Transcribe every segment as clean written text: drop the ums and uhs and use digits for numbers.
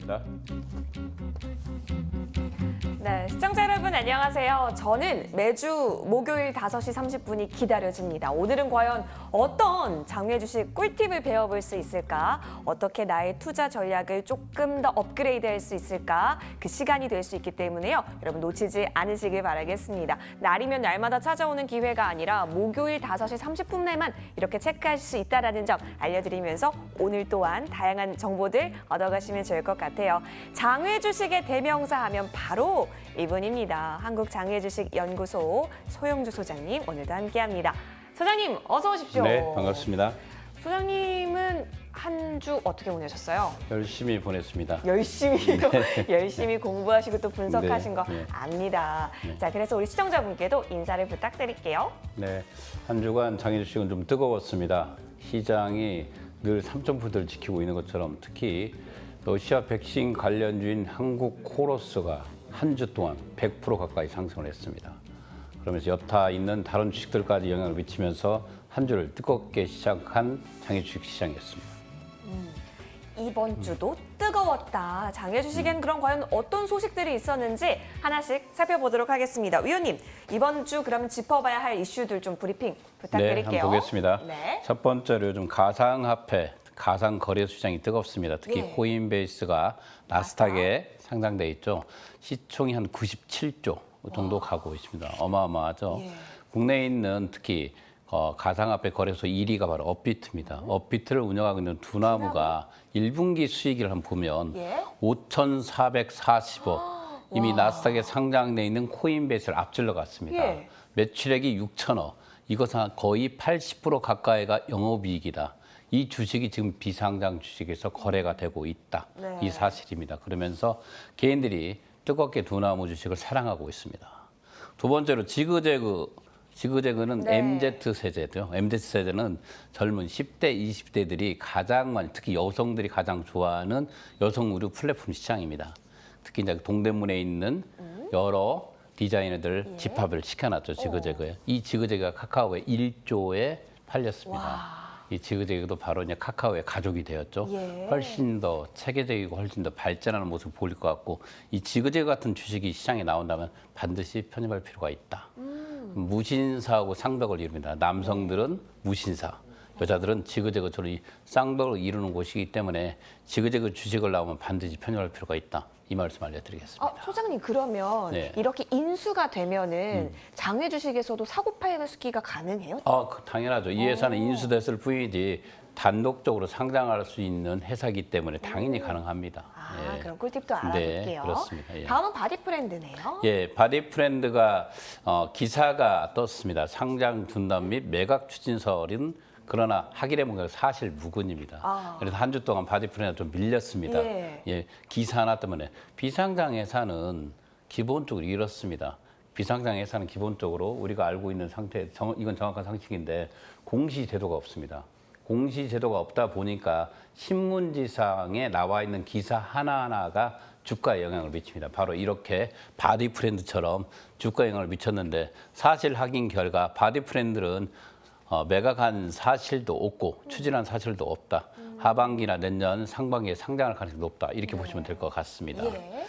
반갑습니다. 네, 시청자 여러분 안녕하세요. 저는 매주 목요일 5시 30분이 기다려집니다. 오늘은 과연 어떤 장외 주식 꿀팁을 배워볼 수 있을까? 어떻게 나의 투자 전략을 조금 더 업그레이드할 수 있을까? 그 시간이 될 수 있기 때문에요. 여러분 놓치지 않으시길 바라겠습니다. 날이면 날마다 찾아오는 기회가 아니라 목요일 5시 30분 내만 이렇게 체크하실 수 있다는 점 알려드리면서 오늘 또한 다양한 정보들 얻어가시면 좋을 것 같아요. 장외 주식의 대명사 하면 바로 이분입니다. 한국장외주식연구소 소영주 소장님 오늘도 함께합니다. 소장님 어서 오십시오. 네, 반갑습니다. 소장님은 한 주 어떻게 보내셨어요? 열심히 보냈습니다. 열심히요. 열심히 공부하시고 또 분석하신 네, 거 네. 압니다. 자, 그래서 우리 시청자분께도 인사를 부탁드릴게요. 네, 한 주간 장외 주식은 좀 뜨거웠습니다. 시장이 늘 3점프를 지키고 있는 것처럼 특히 러시아 백신 관련주인 한국코러스가 한 주 동안 100% 가까이 상승을 했습니다. 그러면서 여타 있는 다른 주식들까지 영향을 미치면서 한 주를 뜨겁게 시작한 장외 주식 시장이었습니다. 이번 주도 뜨거웠다. 장외 주식엔 그럼 과연 어떤 소식들이 있었는지 하나씩 살펴보도록 하겠습니다. 위원님, 이번 주 그럼 짚어봐야 할 이슈들 좀 브리핑 부탁드릴게요. 네, 한번 보겠습니다. 네. 첫 번째로 요즘 가상화폐, 가상거래 시장이 뜨겁습니다. 특히 예. 코인베이스가 나스닥에 상장돼 있죠. 시총이 한 97조 정도 가고 있습니다. 어마어마하죠. 예. 국내에 있는 특히 가상화폐 거래소 1위가 바로 업비트입니다. 업비트를 운영하고 있는 두나무가 1분기 수익을 한번 보면 예? 5,440억 이미 나스닥에 상장돼 있는 코인베이스를 앞질러 갔습니다. 예. 매출액이 6천억. 이것은 거의 80% 가까이가 영업이익이다. 이 주식이 지금 비상장 주식에서 거래가 되고 있다. 네. 이 사실입니다. 그러면서 개인들이 뜨겁게 두나무 주식을 사랑하고 있습니다. 두 번째로 지그재그는 네. MZ 세대죠. MZ 세대는 젊은 10대, 20대들이 가장 많이, 특히 여성들이 가장 좋아하는 여성 의류 플랫폼 시장입니다. 특히 이제 동대문에 있는 여러 디자이너들 집합을 시켜놨죠, 지그재그에. 이 지그재그가 카카오의 1조에 팔렸습니다. 와. 이 지그재그도 바로 이제 카카오의 가족이 되었죠. 예. 훨씬 더 체계적이고 훨씬 더 발전하는 모습을 보일 것 같고 이 지그재그 같은 주식이 시장에 나온다면 반드시 편입할 필요가 있다. 무신사하고 쌍벽을 이룹니다. 남성들은 무신사, 여자들은 지그재그처럼 이 쌍벽을 이루는 곳이기 때문에 지그재그 주식을 나오면 반드시 편입할 필요가 있다. 이 말씀 알려드리겠습니다. 소장님 그러면 네. 이렇게 인수가 되면은 장외 주식에서도 사고 팔기가 가능해요? 당연하죠. 이 회사는 인수됐을 뿐이지 단독적으로 상장할 수 있는 회사이기 때문에 당연히 가능합니다. 예. 그럼 꿀팁도 알아볼게요. 네, 그렇습니다. 예. 다음은 바디프렌드네요. 예, 바디프렌드가 기사가 떴습니다. 상장 중단 및 매각 추진설은 그러나 하기를 뭔가 사실 무근입니다. 그래서 한 주 동안 바디프렌드가 좀 밀렸습니다. 예. 기사 하나 때문에 비상장 회사는 기본적으로 이렇습니다. 비상장 회사는 기본적으로 우리가 알고 있는 상태, 이건 정확한 상식인데 공시제도가 없습니다. 공시제도가 없다 보니까 신문지상에 나와 있는 기사 하나하나가 주가에 영향을 미칩니다. 바로 이렇게 바디프렌드처럼 주가에 영향을 미쳤는데 사실 확인 결과 바디프렌드는 매각한 사실도 없고 추진한 사실도 없다. 하반기나 내년 상반기에 상장할 가능성이 높다. 이렇게 보시면 될 것 같습니다. 예.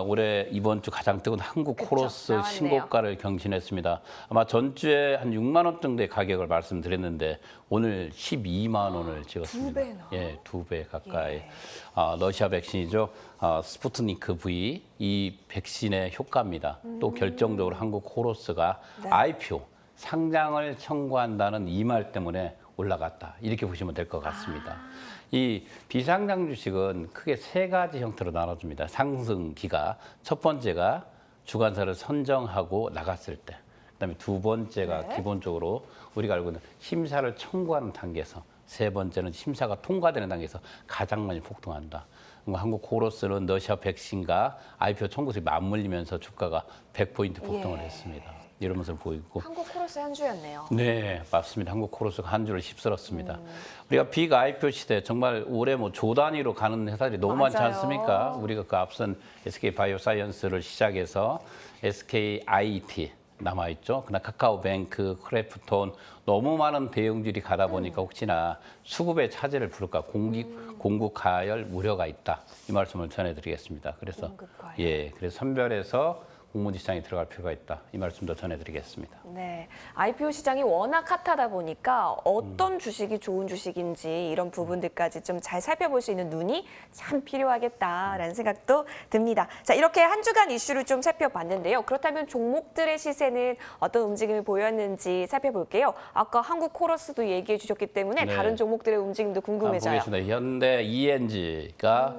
올해 이번 주 가장 뜨거운 한국 코러스 나왔네요. 신고가를 경신했습니다. 아마 전주에 한 6만 원 정도의 가격을 말씀드렸는데 오늘 12만 원을 찍었습니다. 2배나? 예, 2배 가까이. 러시아 백신이죠. 스푸트니크 V 이 백신의 효과입니다. 또 결정적으로 한국 코러스가 IPO 상장을 청구한다는 이 말 때문에 올라갔다. 이렇게 보시면 될 것 같습니다. 이 비상장 주식은 크게 세 가지 형태로 나눠집니다. 상승기가 첫 번째가 주관사를 선정하고 나갔을 때, 그다음에 두 번째가 기본적으로 우리가 알고 있는 심사를 청구하는 단계에서, 세 번째는 심사가 통과되는 단계에서 가장 많이 폭등한다. 한국 코러스는 러시아 백신과 IPO 청구세 맞물리면서 주가가 100포인트 폭등을 했습니다. 이런 모습을 보이고. 한국 코러스 한 주였네요. 네, 맞습니다. 한국 코러스가 한 주를 휩쓸었습니다. 우리가 빅 IPO 시대 정말 올해 뭐 조 단위로 가는 회사들이 너무 많지 맞아요. 않습니까? 우리가 그 앞선 SK 바이오사이언스를 시작해서 SK IET, 남아 있죠. 그러나 카카오뱅크, 크래프톤 너무 많은 대형주들이 가다 보니까 혹시나 수급의 차질을 부를까 공급 과열 우려가 있다. 이 말씀을 전해드리겠습니다. 그래서 공급 과열. 그래서 선별해서 공모주 시장에 들어갈 필요가 있다. 이 말씀도 전해드리겠습니다. 네, IPO 시장이 워낙 핫하다 보니까 어떤 주식이 좋은 주식인지 이런 부분들까지 좀 잘 살펴볼 수 있는 눈이 참 필요하겠다라는 생각도 듭니다. 자, 이렇게 한 주간 이슈를 좀 살펴봤는데요. 그렇다면 종목들의 시세는 어떤 움직임을 보였는지 살펴볼게요. 아까 한국 코러스도 얘기해 주셨기 때문에 네. 다른 종목들의 움직임도 궁금해져요. 보겠습니다. 현대 ENG가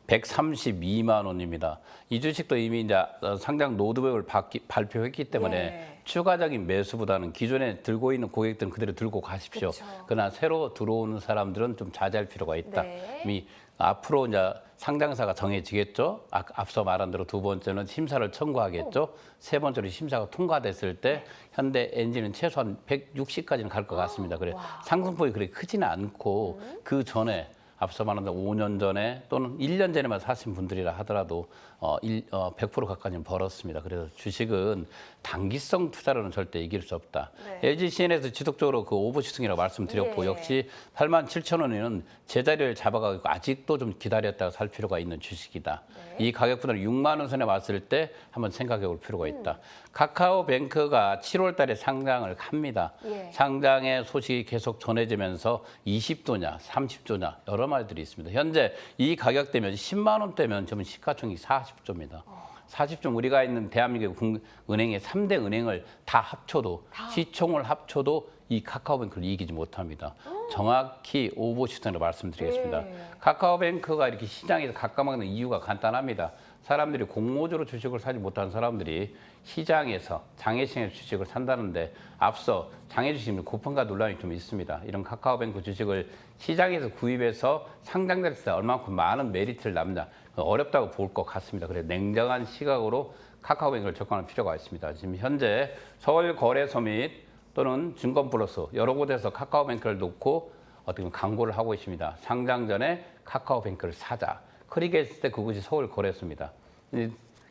132만 원입니다. 이 주식도 이미 이제 상장 로드맵을 발표했기 때문에 예. 추가적인 매수보다는 기존에 들고 있는 고객들은 그대로 들고 가십시오. 그쵸. 그러나 새로 들어오는 사람들은 좀 자제할 필요가 있다. 네. 이미 앞으로 이제 상장사가 정해지겠죠. 앞서 말한 대로 두 번째는 심사를 청구하겠죠. 세 번째로 심사가 통과됐을 때 현대 엔진은 최소한 160까지는 갈 것 같습니다. 그래 상승폭이 그렇게 크지는 않고 그 전에 앞서 말한 대로 5년 전에 또는 1년 전에만 사신 분들이라 하더라도 100% 가까이는 벌었습니다. 그래서 주식은 단기성 투자로는 절대 이길 수 없다. 네. LGCN에서 지속적으로 그 오버슈팅이라고 말씀드렸고 예. 역시 87,000원에는 제자리를 잡아가고 아직도 좀 기다렸다가 살 필요가 있는 주식이다. 네. 이 가격보다는 6만 원 선에 왔을 때 한번 생각해 볼 필요가 있다. 카카오뱅크가 7월 달에 상장을 합니다. 예. 상장의 소식이 계속 전해지면서 20조냐, 30조냐 여러 말들이 있습니다. 현재 이 가격대면 10만 원대면 저는 시가총액이 40조입니다. 40조 우리가 있는 대한민국 은행의 3대 은행을 다 합쳐도 시총을 합쳐도 이 카카오뱅크를 이기지 못합니다. 정확히 오버슈팅으로 말씀드리겠습니다. 예. 카카오뱅크가 이렇게 시장에서 각광받는 이유가 간단합니다. 사람들이 공모주로 주식을 사지 못하는 사람들이 시장에서 장외시장에서 주식을 산다는데 앞서 장외 주식은 고평가 논란이 좀 있습니다. 이런 카카오뱅크 주식을 시장에서 구입해서 상장됐을 때 얼마큼 많은 메리트를 남냐 어렵다고 볼 것 같습니다. 그래서 냉정한 시각으로 카카오뱅크를 접근할 필요가 있습니다. 지금 현재 서울거래소 및 또는 증권플러스 여러 곳에서 카카오뱅크를 놓고 어떻게 보면 광고를 하고 있습니다. 상장 전에 카카오뱅크를 사자. 크게 했을 때 그것이 서울거래소입니다.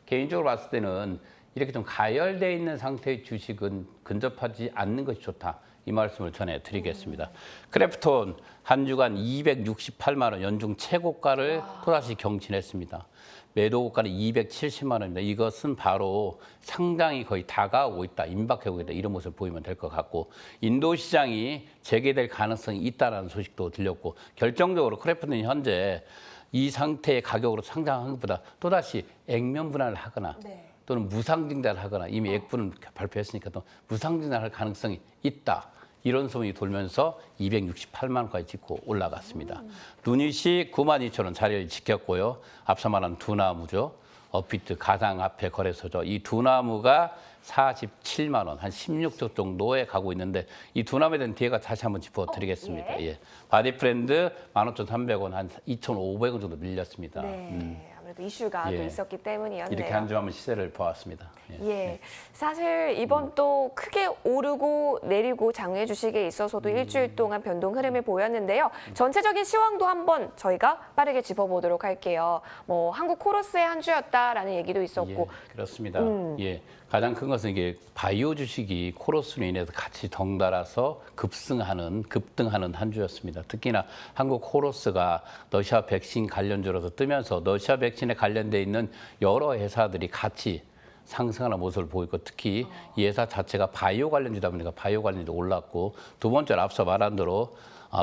개인적으로 봤을 때는 이렇게 좀 가열되어 있는 상태의 주식은 근접하지 않는 것이 좋다. 이 말씀을 전해드리겠습니다. 크래프톤 한 주간 268만 원 연중 최고가를 또다시 경신했습니다. 매도고가는 270만 원입니다. 이것은 바로 상장이 거의 다가오고 있다, 임박하고 있다 이런 모습을 보이면 될 것 같고 인도 시장이 재개될 가능성이 있다는 소식도 들렸고 결정적으로 크래프톤이 현재 이 상태의 가격으로 상장한 것보다 또다시 액면 분할을 하거나 또는 무상증자를 하거나 이미 액분을 발표했으니까 또 무상증자를 할 가능성이 있다. 이런 소문이 돌면서 268만 원까지 찍고 올라갔습니다. 루닛이 92,000원 자리를 지켰고요. 앞서 말한 두나무죠. 업비트 가상화폐 거래소죠. 이 두나무가 47만 원, 한 16조 정도에 가고 있는데 이 두나무에 대한 뒤에가 다시 한번 짚어드리겠습니다. 예. 바디프렌드 15,300원, 한 2,500원 정도 밀렸습니다. 네, 아무래도 이슈가 또 예. 있었기 때문이었네요. 이렇게 한 주 한번 시세를 보았습니다. 예, 사실 이번 또 크게 오르고 내리고 장외 주식에 있어서도 일주일 동안 변동 흐름을 보였는데요. 전체적인 시황도 한번 저희가 빠르게 짚어보도록 할게요. 뭐 한국 코러스의 한 주였다라는 얘기도 있었고, 예, 그렇습니다. 예, 가장 큰 것은 이게 바이오 주식이 코러스로 인해서 같이 덩달아서 급등하는 한 주였습니다. 특히나 한국 코러스가 러시아 백신 관련주로서 뜨면서 러시아 백신에 관련돼 있는 여러 회사들이 같이 상승하는 모습을 보이고 특히 이 회사 자체가 바이오 관련주다 보니까 바이오 관련주도 올랐고 두 번째로 앞서 말한 대로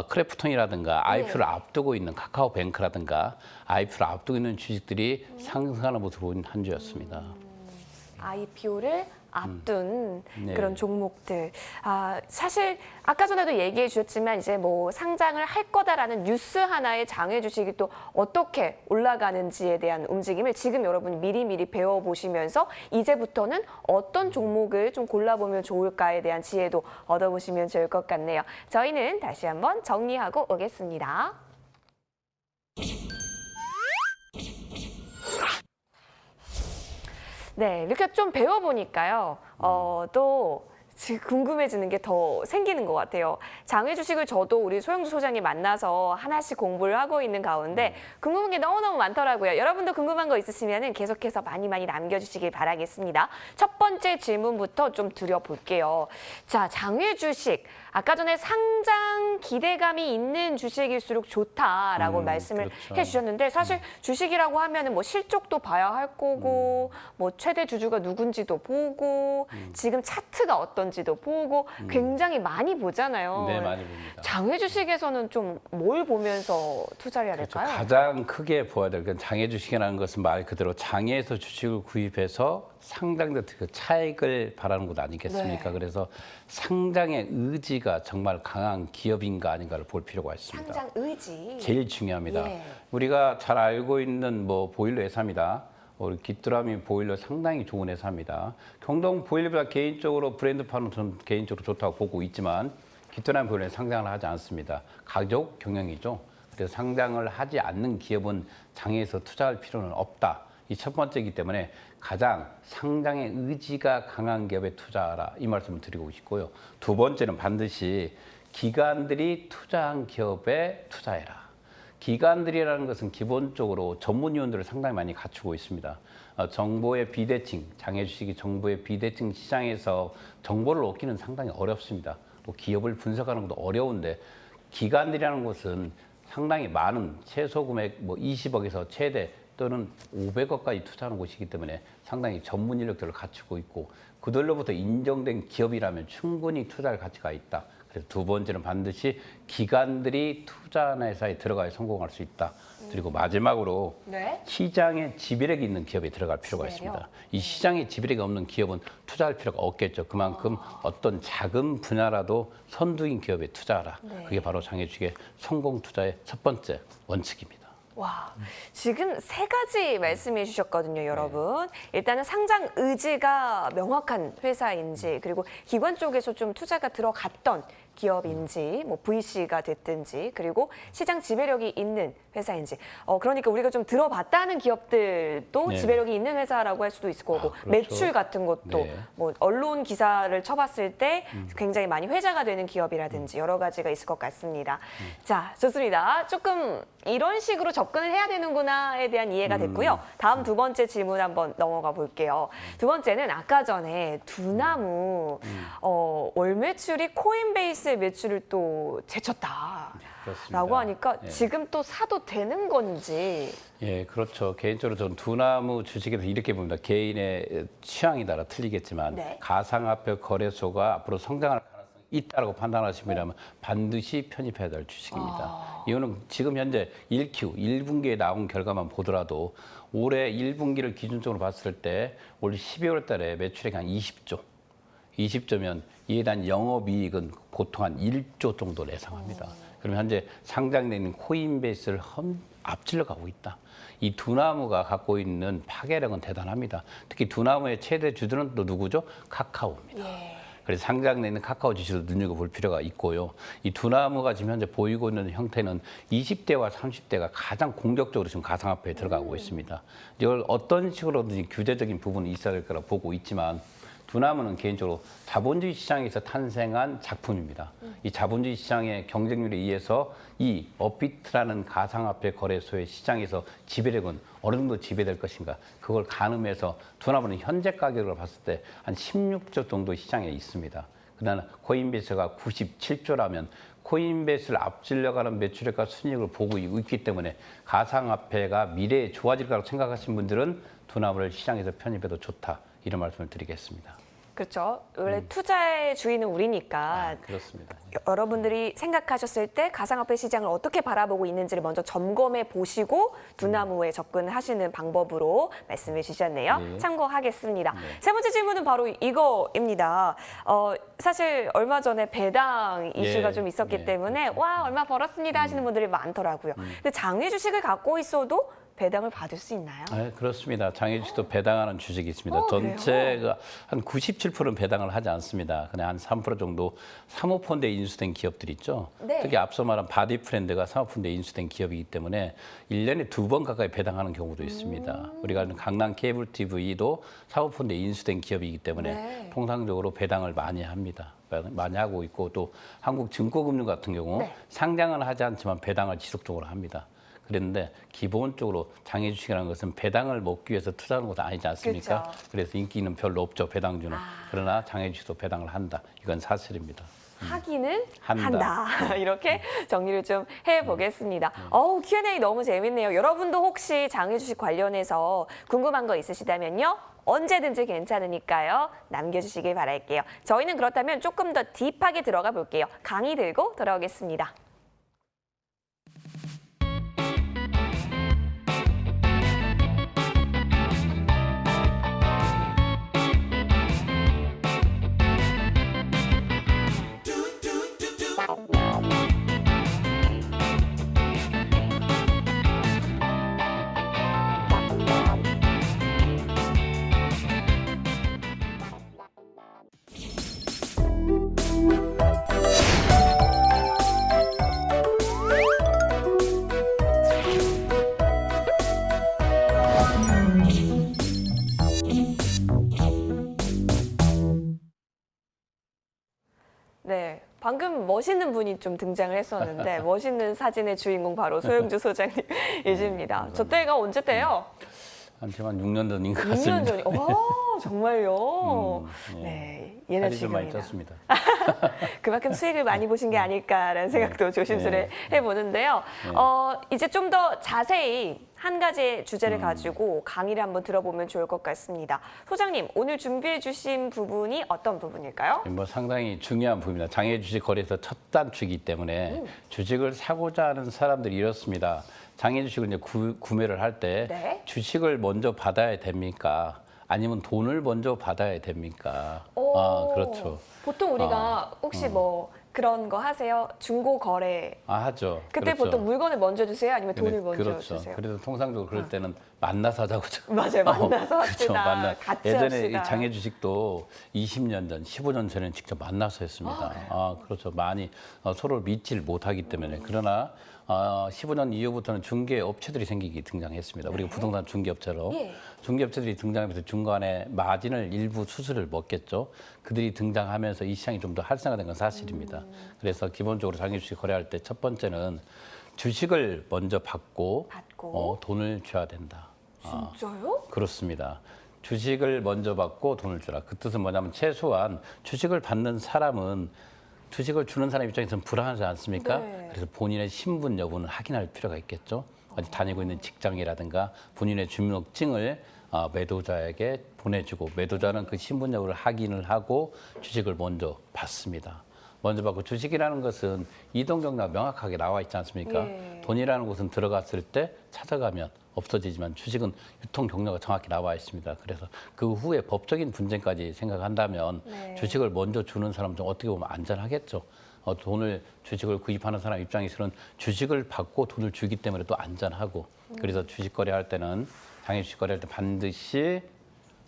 크래프톤이라든가 IPO를 앞두고 있는 카카오뱅크라든가 IPO를 앞두고 있는 주식들이 상승하는 모습을 보인 한 주였습니다. IPO를 앞둔 네. 그런 종목들. 사실 아까 전에도 얘기해 주셨지만 이제 뭐 상장을 할 거다라는 뉴스 하나의 장외 주식이 또 어떻게 올라가는지에 대한 움직임을 지금 여러분이 미리미리 배워보시면서 이제부터는 어떤 종목을 좀 골라보면 좋을까에 대한 지혜도 얻어보시면 좋을 것 같네요. 저희는 다시 한번 정리하고 오겠습니다. 네, 이렇게 좀 배워보니까요. 또 지금 궁금해지는 게 더 생기는 것 같아요. 장외 주식을 저도 우리 소영주 소장님 만나서 하나씩 공부를 하고 있는 가운데 궁금한 게 너무너무 많더라고요. 여러분도 궁금한 거 있으시면 계속해서 많이 남겨주시길 바라겠습니다. 첫 번째 질문부터 좀 드려볼게요. 자, 장외 주식. 아까 전에 상장 기대감이 있는 주식일수록 좋다라고 말씀을 그렇죠. 해주셨는데 사실 주식이라고 하면은 뭐 실적도 봐야 할 거고 뭐 최대 주주가 누군지도 보고 지금 차트가 어떤지도 보고 굉장히 많이 보잖아요. 네, 많이 봅니다. 장외 주식에서는 좀 뭘 보면서 투자를 해야 그렇죠. 될까요? 가장 크게 보아야 될 건 장외 주식이라는 것은 말 그대로 장외에서 주식을 구입해서 상장된 그 차익을 바라는 것 아니겠습니까? 네. 그래서 상장의 의지가 정말 강한 기업인가 아닌가를 볼 필요가 있습니다. 상장 의지. 제일 중요합니다. 예. 우리가 잘 알고 있는 뭐 보일러 회사입니다. 우리 귀뚜라미 보일러 상당히 좋은 회사입니다. 경동 보일러보다 개인적으로 브랜드파는 저는 개인적으로 좋다고 보고 있지만 귀뚜라미 보일러는 상장을 하지 않습니다. 가족 경영이죠. 그래서 상장을 하지 않는 기업은 장에서 투자할 필요는 없다. 이 첫 번째이기 때문에 가장 상장의 의지가 강한 기업에 투자하라 이 말씀을 드리고 싶고요. 두 번째는 반드시 기관들이 투자한 기업에 투자해라. 기관들이라는 것은 기본적으로 전문위원들을 상당히 많이 갖추고 있습니다. 정보의 비대칭, 장외 주식이 정보의 비대칭 시장에서 정보를 얻기는 상당히 어렵습니다. 또 기업을 분석하는 것도 어려운데 기관들이라는 것은 상당히 많은 최소 금액 뭐 20억에서 최대 또는 500억까지 투자하는 곳이기 때문에 상당히 전문 인력들을 갖추고 있고 그들로부터 인정된 기업이라면 충분히 투자할 가치가 있다. 그래서 두 번째는 반드시 기관들이 투자하는 회사에 들어가야 성공할 수 있다. 그리고 마지막으로 네. 시장에 지배력이 있는 기업에 들어갈 필요가 지배력? 있습니다. 이 시장에 지배력이 없는 기업은 투자할 필요가 없겠죠. 그만큼 어떤 작은 분야라도 선두인 기업에 투자하라. 네. 그게 바로 장애주식의 성공 투자의 첫 번째 원칙입니다. 와, 지금 세 가지 말씀해 주셨거든요, 여러분. 일단은 상장 의지가 명확한 회사인지, 그리고 기관 쪽에서 좀 투자가 들어갔던 기업인지, 뭐 VC가 됐든지, 그리고 시장 지배력이 있는 회사인지. 그러니까 우리가 좀 들어봤다는 기업들도 네. 지배력이 있는 회사라고 할 수도 있을 거고, 그렇죠. 매출 같은 것도 네. 뭐 언론 기사를 쳐봤을 때 굉장히 많이 회자가 되는 기업이라든지 여러 가지가 있을 것 같습니다. 자, 좋습니다. 조금 이런 식으로 접근을 해야 되는구나에 대한 이해가 됐고요. 다음 두 번째 질문 한번 넘어가 볼게요. 두 번째는 아까 전에 두나무 월 매출이 코인베이스 매출을 또 제쳤다. 그렇습니다. 라고 하니까 예. 지금 또 사도 되는 건지. 예, 그렇죠. 개인적으로 저는 두나무 주식에서 이렇게 봅니다. 개인의 취향에 따라 틀리겠지만 네. 가상화폐 거래소가 앞으로 성장할 가능성이 있다고 판단하시면 반드시 편입해야 될 주식입니다. 이거는 지금 현재 1Q, 1분기에 나온 결과만 보더라도 올해 1분기를 기준적으로 봤을 때 올 12월 달에 매출액 한 20조. 20조면 이에 대한 영업이익은 보통 한 1조 정도를 예상합니다. 그러면 현재 상장되어 있는 코인베이스를 앞질러 가고 있다. 이 두나무가 갖고 있는 파괴력은 대단합니다. 특히 두나무의 최대 주주는 또 누구죠? 카카오입니다. 예. 그래서 상장되어 있는 카카오 주식을 눈여겨볼 필요가 있고요. 이 두나무가 지금 현재 보이고 있는 형태는 20대와 30대가 가장 공격적으로 지금 가상화폐에 들어가고 있습니다. 이걸 어떤 식으로든지 규제적인 부분이 있어야 될 거라 보고 있지만 두나무는 개인적으로 자본주의 시장에서 탄생한 작품입니다. 이 자본주의 시장의 경쟁률에 의해서 이 업비트라는 가상화폐 거래소의 시장에서 지배력은 어느 정도 지배될 것인가 그걸 가늠해서 두나무는 현재 가격으로 봤을 때 한 16조 정도 시장에 있습니다. 그러나 코인베이스가 97조라면 코인베이스를 앞질러가는 매출액과 순이익을 보고 있기 때문에 가상화폐가 미래에 좋아질 거라고 생각하시는 분들은 두나무를 시장에서 편입해도 좋다. 이런 말씀을 드리겠습니다. 그렇죠. 원래 투자의 주인은 우리니까 그렇습니다. 여러분들이 생각하셨을 때 가상화폐 시장을 어떻게 바라보고 있는지를 먼저 점검해 보시고 두나무에 접근하시는 방법으로 말씀해 주셨네요. 네. 참고하겠습니다. 세 번째 질문은 바로 이거입니다. 사실 얼마 전에 배당 이슈가 예, 좀 있었기 네, 때문에 와 얼마 벌었습니다 하시는 분들이 많더라고요. 근데 장외 주식을 갖고 있어도 배당을 받을 수 있나요? 네, 그렇습니다. 장애 주식도 배당하는 주식이 있습니다. 그래요? 전체가 한 97%는 배당을 하지 않습니다. 그냥 한 3% 정도 사모펀드에 인수된 기업들이 있죠. 네. 특히 앞서 말한 바디프렌드가 사모펀드에 인수된 기업이기 때문에 1년에 2번 가까이 배당하는 경우도 있습니다. 우리가 아는 강남 케이블 TV도 사모펀드에 인수된 기업이기 때문에 네. 통상적으로 배당을 많이 합니다. 많이 하고 있고 또 한국증권금융 같은 경우 네. 상장은 하지 않지만 배당을 지속적으로 합니다. 그런데 기본적으로 장애 주식이라는 것은 배당을 먹기 위해서 투자하는 것도 아니지 않습니까? 그렇죠. 그래서 인기는 별로 없죠, 배당주는. 그러나 장애 주식도 배당을 한다. 이건 사실입니다. 하기는 한다. 한다. 이렇게 정리를 좀 해보겠습니다. 어우, Q&A 너무 재밌네요. 여러분도 혹시 장애 주식 관련해서 궁금한 거 있으시다면요. 언제든지 괜찮으니까요. 남겨주시길 바랄게요. 저희는 그렇다면 조금 더 딥하게 들어가 볼게요. 강의 들고 돌아오겠습니다. 네, 방금 멋있는 분이 좀 등장을 했었는데 멋있는 사진의 주인공 바로 소영주 소장님이십니다. 저 때가 언제 때요? 한지만 6년 전인 것 6년 같습니다. 전이. 와, 정말요? 예. 네, 예나 살이 좀 많이 지금이나. 쪘습니다. 그만큼 수익을 많이 보신 게 아닐까라는 생각도 조심스레 해보는데요. 이제 좀 더 자세히 한 가지 주제를 가지고 강의를 한번 들어보면 좋을 것 같습니다. 소장님, 오늘 준비해 주신 부분이 어떤 부분일까요? 뭐 상당히 중요한 부분입니다. 장애 주식 거래에서 첫 단추이기 때문에 주식을 사고자 하는 사람들이 이렇습니다. 장애 주식을 이제 구매를 할 때 네. 주식을 먼저 받아야 됩니까? 아니면 돈을 먼저 받아야 됩니까? 아, 그렇죠. 보통 우리가 혹시 뭐 그런 거 하세요? 중고 거래. 아, 하죠. 그때 그렇죠. 보통 물건을 먼저 주세요? 아니면 돈을 먼저 그렇죠. 주세요? 그래서 통상적으로 그럴 때는 만나서 하자고. 맞아요. 만나서 그렇죠. 합시다. 같이 예전에 합시다. 이 장애 주식도 20년 전, 15년 전에는 직접 만나서 했습니다. 그렇죠. 많이 서로를 믿질 못하기 때문에. 그러나 15년 이후부터는 중개 업체들이 생기기 등장했습니다. 우리가 부동산 중개업체로. 예. 중개업체들이 등장하면서 중간에 마진을 일부 수수료를 먹겠죠. 그들이 등장하면서 이 시장이 좀 더 활성화된 건 사실입니다. 그래서 기본적으로 장애 주식 거래할 때 첫 번째는 주식을 먼저 받고 돈을 줘야 된다. 진짜요? 그렇습니다. 주식을 먼저 받고 돈을 주라. 그 뜻은 뭐냐면 최소한 주식을 받는 사람은 주식을 주는 사람 입장에서는 불안하지 않습니까? 네. 그래서 본인의 신분 여부는 확인할 필요가 있겠죠. 어디 다니고 있는 직장이라든가 본인의 주민등록증을 매도자에게 보내주고 매도자는 그 신분 여부를 확인을 하고 주식을 먼저 받습니다. 먼저 받고 주식이라는 것은 이동 경로가 명확하게 나와 있지 않습니까? 예. 돈이라는 곳은 들어갔을 때 찾아가면 없어지지만 주식은 유통 경로가 정확히 나와 있습니다. 그래서 그 후에 법적인 분쟁까지 생각한다면 네. 주식을 먼저 주는 사람은 좀 어떻게 보면 안전하겠죠. 주식을 구입하는 사람 입장에서는 주식을 받고 돈을 주기 때문에 또 안전하고 그래서 주식 거래할 때는 장애 주식 거래할 때 반드시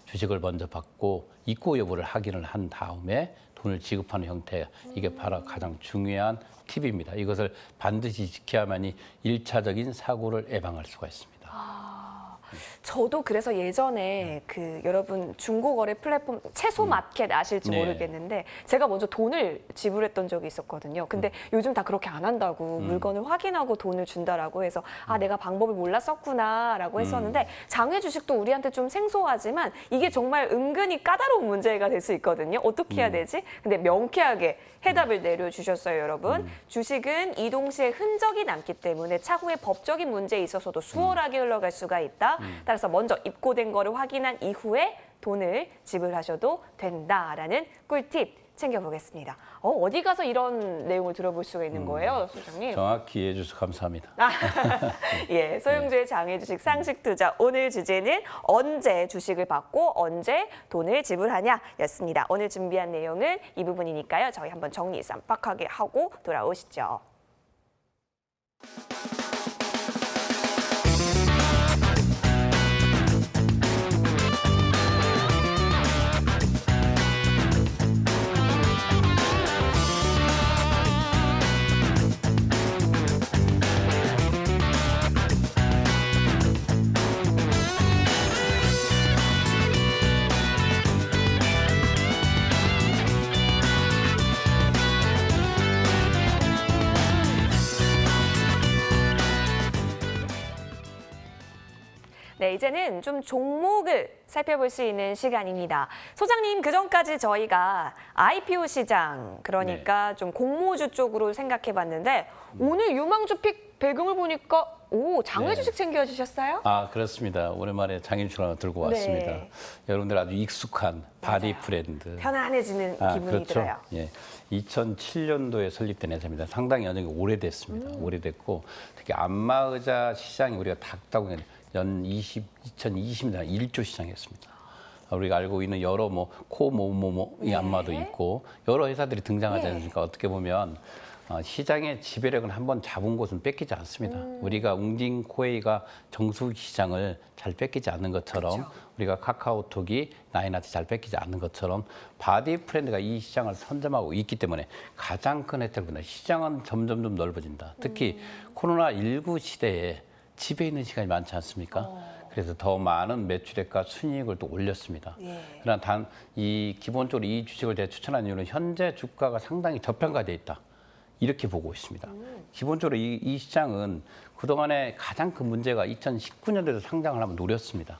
주식을 먼저 받고 입고 여부를 확인을 한 다음에 돈을 지급하는 형태 이게 바로 가장 중요한 팁입니다. 이것을 반드시 지켜야만이 1차적인 사고를 예방할 수가 있습니다. 저도 그래서 예전에 그 여러분 중고거래 플랫폼 채소마켓 아실지 네. 모르겠는데 제가 먼저 돈을 지불했던 적이 있었거든요. 근데 요즘 다 그렇게 안 한다고 물건을 확인하고 돈을 준다라고 해서 내가 방법을 몰랐었구나라고 했었는데 장외 주식도 우리한테 좀 생소하지만 이게 정말 은근히 까다로운 문제가 될 수 있거든요. 어떻게 해야 되지? 근데 명쾌하게 해답을 내려주셨어요, 여러분. 주식은 이동 시에 흔적이 남기 때문에 차후에 법적인 문제에 있어서도 수월하게 흘러갈 수가 있다. 따라서 먼저 입고된 거를 확인한 이후에 돈을 지불하셔도 된다라는 꿀팁 챙겨보겠습니다. 어디 가서 이런 내용을 들어볼 수가 있는 거예요, 소장님? 정확히 이해해 주셔서 감사합니다. 예, 소영주의 장애 주식 상식 투자 오늘 주제는 언제 주식을 받고 언제 돈을 지불하냐였습니다. 오늘 준비한 내용은 이 부분이니까요. 저희 한번 정리 쌈박하게 하고 돌아오시죠. 네, 이제는 좀 종목을 살펴볼 수 있는 시간입니다. 소장님, 그전까지 저희가 IPO 시장, 그러니까 좀 공모주 쪽으로 생각해봤는데 오늘 유망주픽 배경을 보니까 장외 주식 챙겨주셨어요? 아, 그렇습니다. 오랜만에 장인출 하나 들고 왔습니다. 네. 여러분들 아주 익숙한 바디 맞아요. 브랜드. 편안해지는 기분이 그렇죠. 들어요. 예. 2007년도에 설립된 회사입니다. 상당히 여전히 오래됐습니다. 오래됐고 특히 안마의자 시장이 우리가 닥다고 연 2020년 1조 시장이었습니다. 우리가 알고 있는 여러 이 안마도 있고 여러 회사들이 등장하지 않습니까? 어떻게 보면 시장의 지배력은 한번 잡은 곳은 뺏기지 않습니다. 우리가 웅진코웨이가 정수 시장을 잘 뺏기지 않는 것처럼 우리가 카카오톡이 나인한테 잘 뺏기지 않는 것처럼 바디 브랜드가 이 시장을 선점하고 있기 때문에 가장 큰 혜택을 받는 시장은 점점 넓어진다. 특히 코로나19 시대에 집에 있는 시간이 많지 않습니까? 그래서 더 많은 매출액과 순이익을 또 올렸습니다. 그러나 단 이 기본적으로 이 주식을 제가 추천한 이유는 현재 주가가 상당히 저평가돼 있다. 이렇게 보고 있습니다. 기본적으로 이 시장은 그동안에 가장 큰 문제가 2019년도에도 상장을 한번 노렸습니다.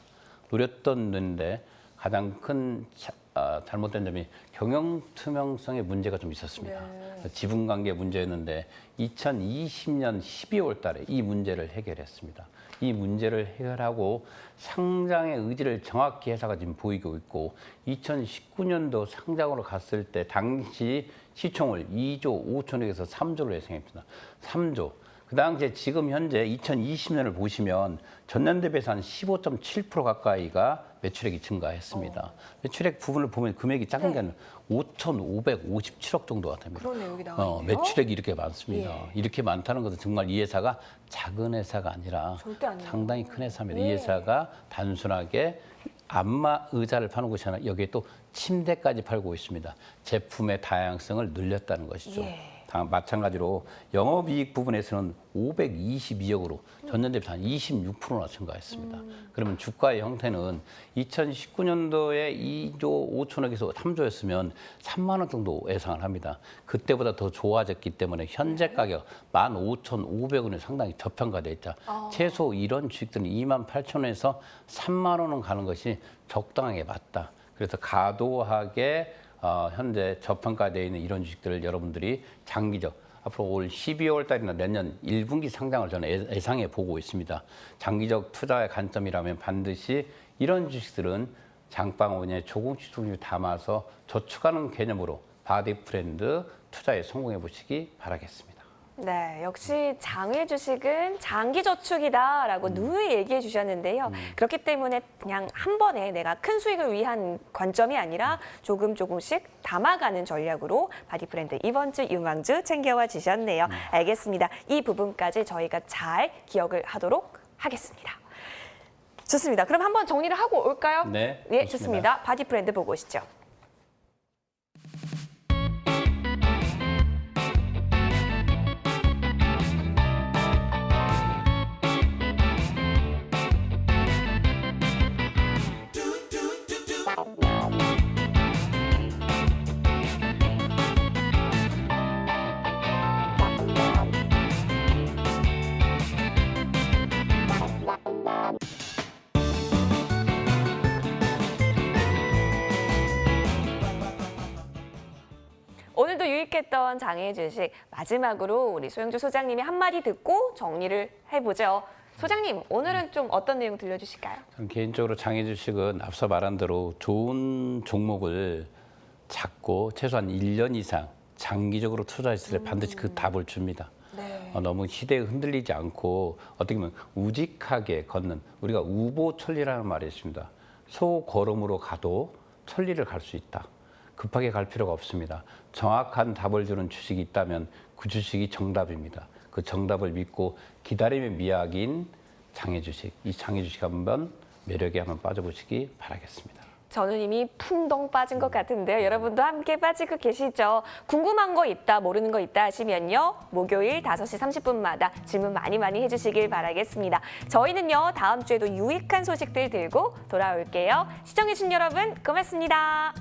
노렸던데 가장 큰 잘못된 점이 경영 투명성의 문제가 좀 있었습니다. 지분 관계 문제였는데 2020년 12월 달에 이 문제를 해결했습니다. 이 문제를 해결하고 상장의 의지를 정확히 회사가 지금 보이고 있고 2019년도 상장으로 갔을 때 당시 시총을 2조 5천억에서 3조로 예상했습니다. 3조. 그 당시에 지금 현재 2020년을 보시면 전년 대비해서 한 15.7% 가까이가 매출액이 증가했습니다. 매출액 부분을 보면 금액이 작은 게 아니라 5,557억 정도가 됩니다. 그런 내용이 나와있네요. 매출액이 이렇게 많습니다. 이렇게 많다는 것은 정말 이 회사가 작은 회사가 아니라 상당히 큰 회사입니다. 이 회사가 단순하게 안마 의자를 파는 것이 아니라 여기에 또 침대까지 팔고 있습니다. 제품의 다양성을 늘렸다는 것이죠. 마찬가지로 영업이익 부분에서는 522억으로 전년 대비 한 26%나 증가했습니다. 그러면 주가의 형태는 2019년도에 2조 5천억에서 3조였으면 3만 원 정도 예상을 합니다. 그때보다 더 좋아졌기 때문에 현재 가격 15,500원이 상당히 저평가돼 있다. 최소 이런 주식들은 28,000원에서 3만 원은 가는 것이 적당하게 맞다. 그래서 과도하게 현재 저평가되어 있는 이런 주식들을 여러분들이 장기적 앞으로 올 12월 달이나 내년 1분기 상장을 저는 예상해 보고 있습니다. 장기적 투자의 관점이라면 반드시 이런 주식들은 장바구니에 조금씩 담아서 저축하는 개념으로 바디 브랜드 투자에 성공해 보시기 바라겠습니다. 네, 역시 장외 주식은 장기 저축이다라고 누누이 얘기해 주셨는데요. 그렇기 때문에 그냥 한 번에 내가 큰 수익을 위한 관점이 아니라 조금씩 담아가는 전략으로 바디 브랜드 이번 주 유망주 챙겨와 주셨네요. 알겠습니다. 이 부분까지 저희가 잘 기억을 하도록 하겠습니다. 좋습니다. 그럼 한번 정리를 하고 올까요? 네, 예, 좋습니다. 바디 브랜드 보고 오시죠. 오늘도 유익했던 장외 주식 마지막으로 우리 소영주 소장님이 한마디 듣고 정리를 해보죠. 소장님, 오늘은 좀 어떤 내용 들려주실까요? 저는 개인적으로 장외 주식은 앞서 말한 대로 좋은 종목을 찾고 최소한 1년 이상 장기적으로 투자했을 때 반드시 그 답을 줍니다. 너무 시대에 흔들리지 않고 어떻게 보면 우직하게 걷는 우리가 우보천리라는 말이 있습니다. 소걸음으로 가도 천리를 갈 수 있다. 급하게 갈 필요가 없습니다. 정확한 답을 주는 주식이 있다면 그 주식이 정답입니다. 그 정답을 믿고 기다림의 미학인 장외 주식, 이 장외 주식 한번 매력에 한번 빠져보시기 바라겠습니다. 저는 이미 풍덩 빠진 것 같은데요. 여러분도 함께 빠지고 계시죠? 궁금한 거 있다, 모르는 거 있다 하시면요. 목요일 5시 30분마다 질문 많이 해주시길 바라겠습니다. 저희는요, 다음 주에도 유익한 소식들 들고 돌아올게요. 시청해주신 여러분, 고맙습니다.